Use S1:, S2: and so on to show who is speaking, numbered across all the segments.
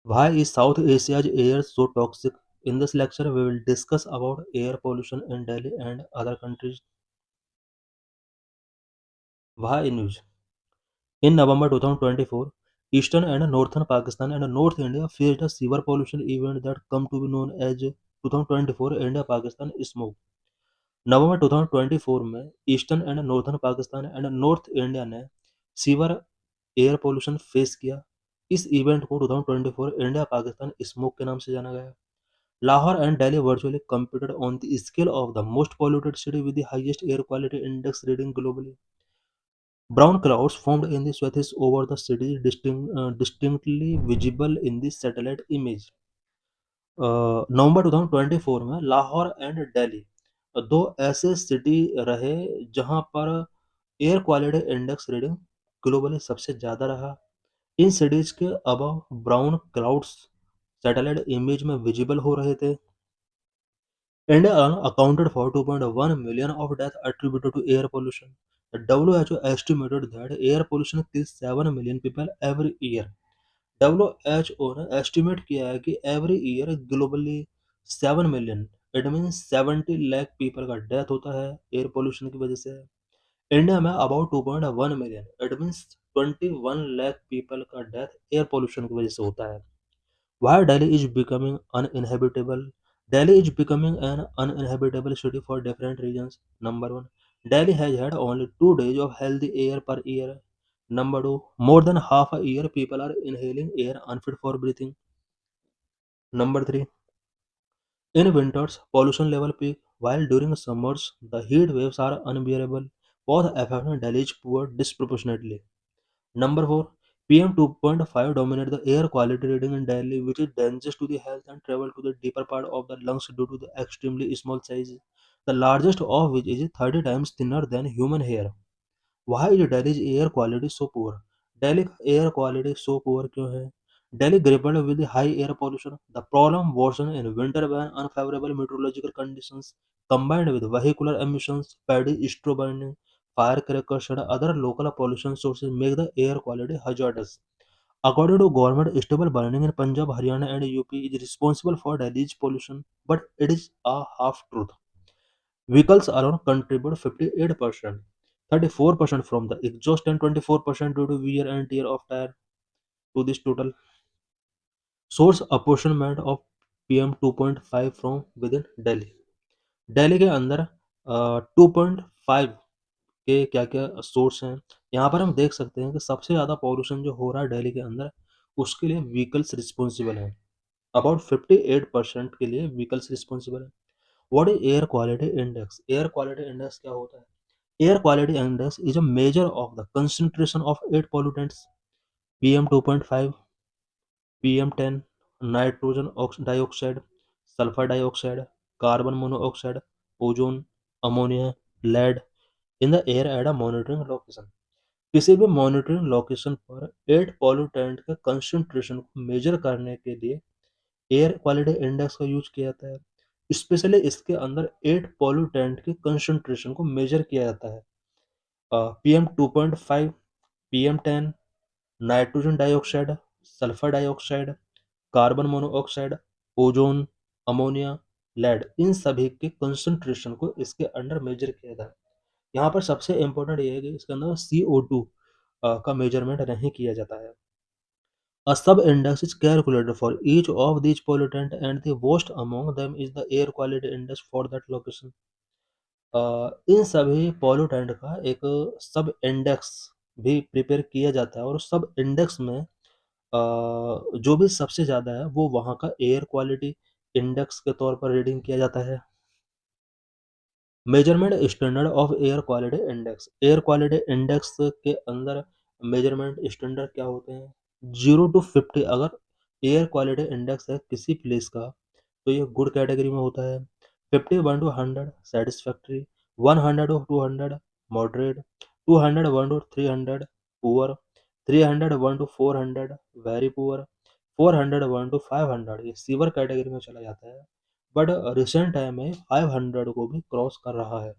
S1: Why is South Asia's air so toxic? In this lecture, we will discuss about air pollution in Delhi and other countries. Why news? In November 2024, eastern and northern Pakistan and North India faced a severe pollution event that come to be known as 2024 India-Pakistan smoke. नवंबर 2024 में eastern and northern Pakistan and north India ने sewer air pollution face किया। इस event को 2024 India Pakistan smoke के नाम से जाना गया। Lahore and Delhi virtually competed on the scale of the most polluted city with the highest air quality index reading globally. Brown clouds formed in the swaths over the city, distinctly visible in the satellite image. नवंबर 2024 में Lahore and Delhi दो ऐसे city रहे जहां पर air quality index reading globally सबसे ज़्यादा रहा। In cities के above brown clouds satellite image में विजिबल हो रहे थे। India alone accounted for 2.1 million of deaths attributed to air pollution. The WHO estimated that air pollution kills 7 million people every year. WHO ने estimate किया है कि every year globally 7 million, it means 70 lakh people का death होता है air pollution की वजह से। इंडिया में about 2.1 million, it means 21 lakh people का death air pollution की वजह से होता है। Why Delhi is becoming uninhabitable? Delhi is becoming an uninhabitable city for different reasons. Number one, Delhi has had only 2 days of healthy air per year. Number two, more than half a year people are inhaling air unfit for breathing. Number three, in winters, pollution level peak, while during summers, the heat waves are unbearable, both affecting Delhi's poor disproportionately. Number 4. PM 2.5 dominate the air quality reading in Delhi, which is dangerous to the health and travel to the deeper part of the lungs due to the extremely small size, the largest of which is 30 times thinner than human hair. Why is Delhi's air quality so poor? Delhi का air quality so poor क्यों है? Delhi grappled with the high air pollution. The problem worsened in winter when unfavorable meteorological conditions combined with vehicular emissions, paddy straw burning, firecrackers and other local pollution sources make the air quality hazardous. According to government, stubble burning in Punjab, Haryana and UP is responsible for Delhi's pollution, but it is a half truth. Vehicles alone contribute 58%, 34% from the exhaust and 24% due to wear and tear of tire to this total. Source apportionment of PM 2.5 from within Delhi. Delhi के अंदर 2.5 के क्या क्या source हैं। यहाँ पर हम देख सकते हैं कि सबसे ज़्यादा पॉल्यूशन जो हो रहा है दिल्ली के अंदर उसके लिए व्हीकल्स रिस्पॉन्सिबल हैं। अबाउट 58% के लिए व्हीकल्स रिस्पॉन्सिबल है। What is air quality index? Air quality index क्या होता है? Air quality index is a measure of the concentration of 8 pollutants: PM 2.5, PM10, nitrogen dioxide, sulfur dioxide, carbon monoxide, ozone, ammonia, lead in the air at a monitoring location. किसी भी monitoring location पर 8 pollutant के concentration को major करने के लिए air quality index का use किया जाता है। स्पेशली इसके अंदर 8 पॉल्यूटेंट के कंसंट्रेशन को मेजर किया जाता है। PM 2.5, PM10, nitrogen dioxide, sulphur dioxide, carbon monoxide, ozone, ammonia, lead, इन सभी के कंसंट्रेशन को इसके अंडर मेजर किया था। यहाँ पर सबसे इम्पोर्टेंट ये है कि इसके अंदर CO2 का मेजरमेंट नहीं किया जाता है। A sub-index is calculated for each of these pollutants and the worst among them is the air quality index for that location. इन सभी पॉल्यूटेंट का एक सब इंडेक्स भी प्रिपेयर किया जाता है और सब इंडेक्स में जो भी सबसे ज़्यादा है वो वहाँ का एयर क्वालिटी इंडेक्स के तौर पर रीडिंग किया जाता है। Measurement standard of air quality index. Air quality index के अंदर मेजरमेंट स्टैंडर्ड क्या होते हैं? 0 to 50 अगर एयर क्वालिटी इंडेक्स है किसी प्लेस का तो ये गुड कैटेगरी में होता है। 51 to 100 satisfactory, 100 to 200 moderate, 201 to 300 poor, 301 to 400 very poor, 401 to 500 ये सीवर कैटेगरी में चला जाता है। बट रिसेंट टाइम में 500 को भी क्रॉस कर रहा है।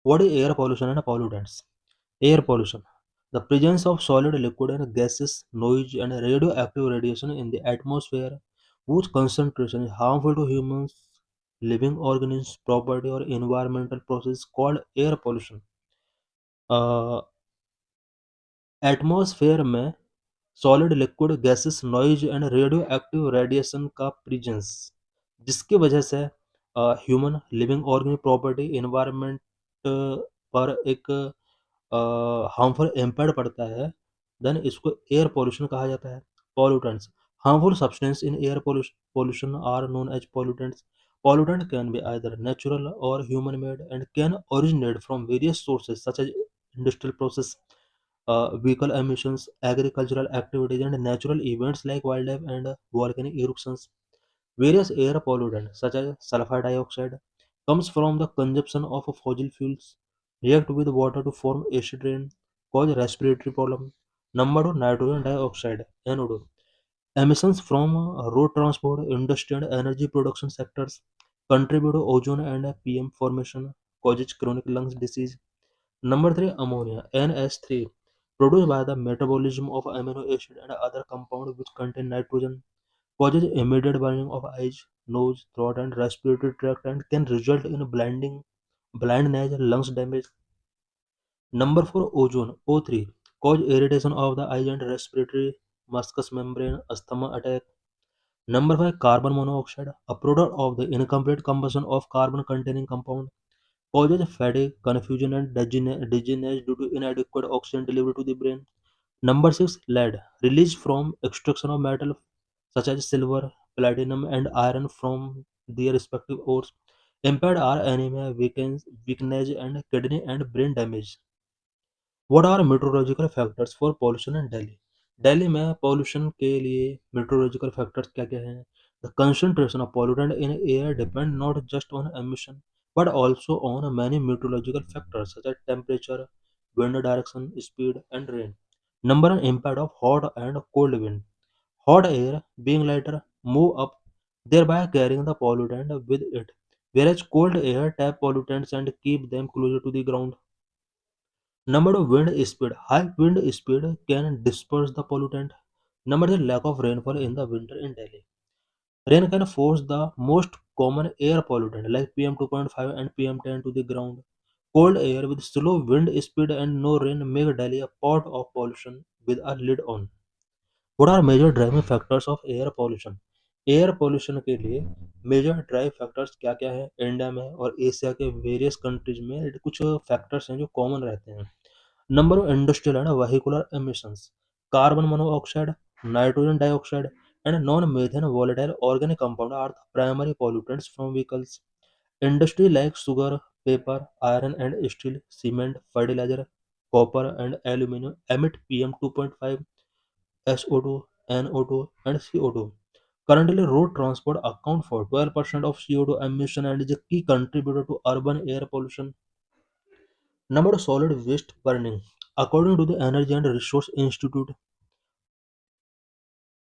S1: What is air pollution and pollutants? Air pollution The presence of solid, liquid, and gases, noise, and radioactive radiation in the atmosphere, whose concentration is harmful to humans, living organisms, property, or environmental process called air pollution. Uh, atmosphere में solid liquid gases noise and radio active radiation का presence जिसकी वजह से human living organic property environment पर एक harmful impact पड़ता है then इसको एयर पोल्यूशन कहा जाता है pollutants harmful substance in air pollution are known as pollutants pollutant can be either natural or human made and can originate from various sources such as industrial process vehicle emissions, agricultural activities, and natural events like wildlife and volcanic eruptions. Various air pollutants, such as sulfur dioxide, comes from the consumption of fossil fuels, react with water to form acid rain, cause respiratory problem. Number two, nitrogen dioxide (NO2). Emissions from road transport, industry, and energy production sectors contribute to ozone and PM formation, causes chronic lung disease. Number three, ammonia (NH3), produced by the metabolism of amino acid and other compounds which contain nitrogen, causes immediate burning of eyes, nose, throat, and respiratory tract and can result in blindness, lungs damage. Number four, ozone O3, cause irritation of the eyes and respiratory mucous membrane, asthma attack. Number five, carbon monoxide, a product of the incomplete combustion of carbon-containing compound causes fatigue, confusion, and dizziness due to inadequate oxygen delivery to the brain. Number 6. Lead. Released from extraction of metal such as silver, platinum, and iron from their respective ores. Impaired are anemia, weakness, and kidney and brain damage. What are meteorological factors for pollution in Delhi? Delhi में pollution के लिए meteorological factors क्या क्या हैं? The concentration of pollutant in air depend not just on emission but also on many meteorological factors such as temperature, wind direction, speed, and rain. Number one, impact of hot and cold wind. Hot air, being lighter, move up, thereby carrying the pollutant with it, whereas cold air tap pollutants and keep them closer to the ground. Number two, wind speed. High wind speed can disperse the pollutant. Number three, lack of rainfall in the winter in Delhi. Rain can force the most common air pollutant like PM2.5 and PM10 to the ground. Cold air with slow wind speed and no rain make Delhi a pot of pollution with a lid on. What are major driving factors of air pollution? Air pollution के लिए major drive factors क्या क्या है India में और Asia के various countries में कुछ फैक्टर्स हैं जो कॉमन रहते हैं number one industrial and vehicular emissions carbon monoxide nitrogen dioxide and non-methane volatile organic compound are the primary pollutants from vehicles. Industry like sugar, paper, iron and steel, cement, fertilizer, copper and aluminum emit PM2.5, SO2, NO2 and CO2. Currently, road transport account for 12% of CO2 emission and is a key contributor to urban air pollution. Number two, solid waste burning. According to the Energy and Resource Institute,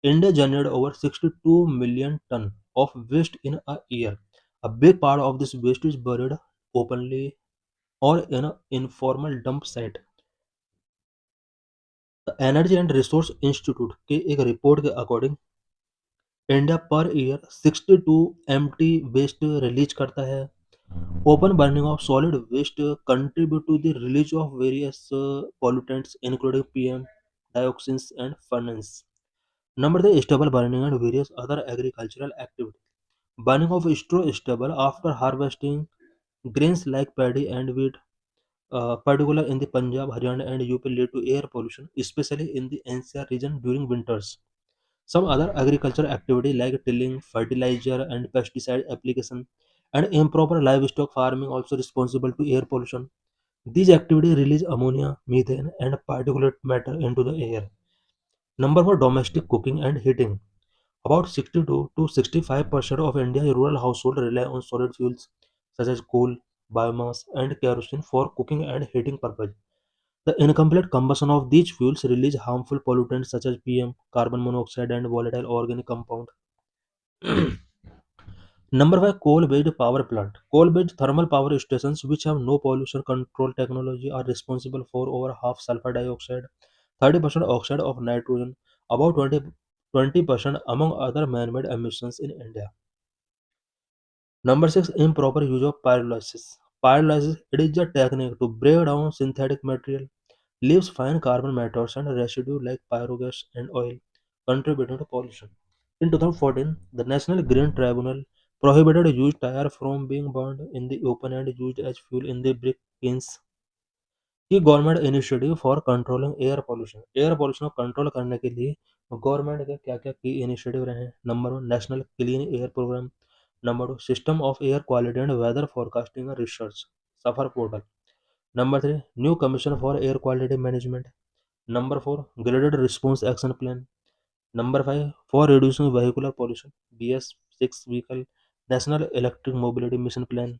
S1: India generated over 62 million ton of waste in a year. A big part of this waste is buried openly or in an informal dump site. The Energy and Resource Institute के एक report के according India per year 62 MT waste release करता है open burning of solid waste contribute to the release of various pollutants including PM, dioxins and furnace. Number three, stubble burning and various other agricultural activities. Burning of straw stubble after harvesting grains like paddy and wheat, particularly in the Punjab, Haryana, and UP, lead to air pollution, especially in the NCR region during winters. Some other agricultural activity like tilling, fertilizer, and pesticide application, and improper livestock farming also responsible to air pollution. These activities release ammonia, methane, and particulate matter into the air. Number four, domestic cooking and heating. About 62 to 65% of India's rural households rely on solid fuels such as coal, biomass, and kerosene for cooking and heating purpose. The incomplete combustion of these fuels release harmful pollutants such as PM, carbon monoxide, and volatile organic compound. Number 5, coal-based power plant. Coal-based thermal power stations which have no pollution control technology are responsible for over half sulfur dioxide, 30% oxide of nitrogen, about 20% among other man-made emissions in India. Number 6, improper use of pyrolysis. Pyrolysis, it is a technique to break down synthetic material, leaves fine carbon matters and residue like pyrogas and oil, contributing to pollution. In 2014, the National Green Tribunal prohibited used tire from being burned in the open and used as fuel in the brick kilns. की government initiative for controlling air pollution को control करने के लिए government के क्या क्या की initiative रहे हैं। Number 1, national clean air programme. Number 2, system of air quality and weather forecasting and research, SAFAR portal. Number 3, new commission for air quality management. Number 4, graded response action plan. Number 5, for reducing vehicular pollution, BS6 vehicle, national electric mobility mission plan.